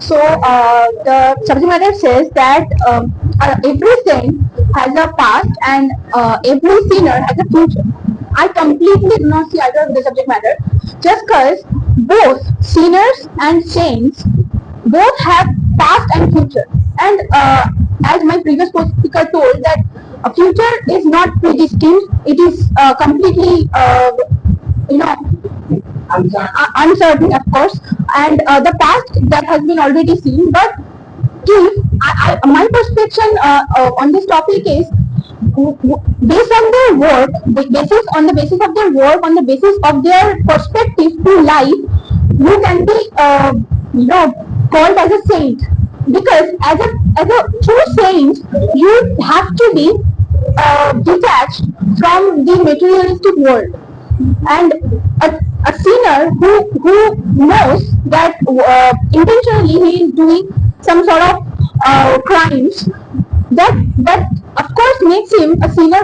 So the subject matter says that every saint has a past and every sinner has a future. I completely do not see either of the subject matter, just because both sinners and saints both have past and future. And as my previous speaker told that a future is not predestined; it is completely you know uncertain, of course, and the past that has been already seen. But if my perception on this topic is based on their work, on the basis of their work, on the basis of their perspective to life, you can be called as a saint, because as a true saint, you have to be detached from the materialistic world, and a sinner who knows that intentionally he is doing some sort of crimes, that of course makes him a sinner,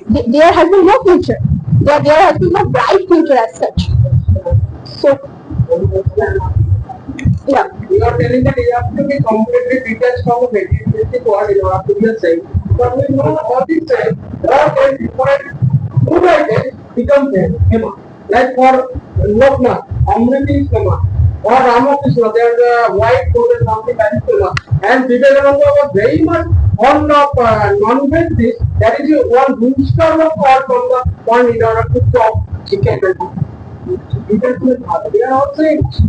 there has been no future, there has been no bright future as such. So yeah, You are telling that you have to be completely detached from the materialistic world in order to be a saint. But we know all these saints, there are 10 different who like it become saints. Like for Loknath, Amriti is Kama, or Ramakrishna, there is a white coat and something that is Kama. And Vivekananda was very much fond of non-veg dish. That is one booster of called from the one in order to chop chicken. They are all saints.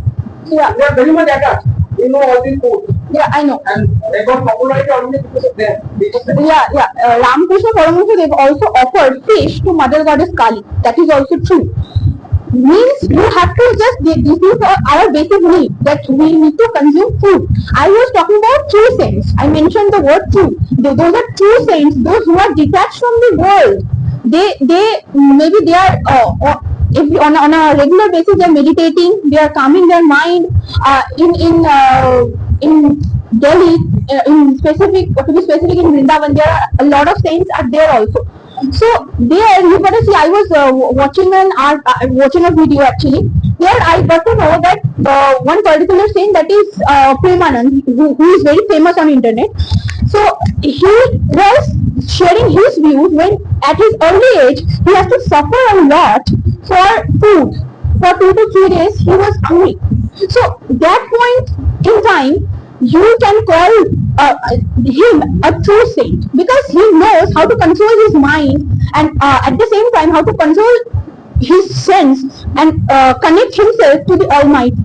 yeah, They are very much attached. They know all these foods. yeah, I know. And they got popularity only because of them. Ramakrishna Paramahansa, they've also offered fish to Mother Goddess Kali. That is also true. Means you have to just, this is our basic need, that we need to consume food. I was talking about true saints. I mentioned the word true. Those are true saints, those who are detached from the world. They maybe they are if on a regular basis they are meditating, they are calming their mind. In Delhi, in specific, to be specific, in Vrindavan, there are a lot of saints are there also. So there, you got to see. I was watching a video actually. There, I got to know that one particular saint, that is Premanand, who is very famous on internet. So he was sharing his views when, at his early age, he has to suffer a lot for food. For 2 to 3 days, he was hungry. So that point in time, you can call him a true saint, because he knows how to control his mind, and at the same time how to control his sense and connect himself to the Almighty.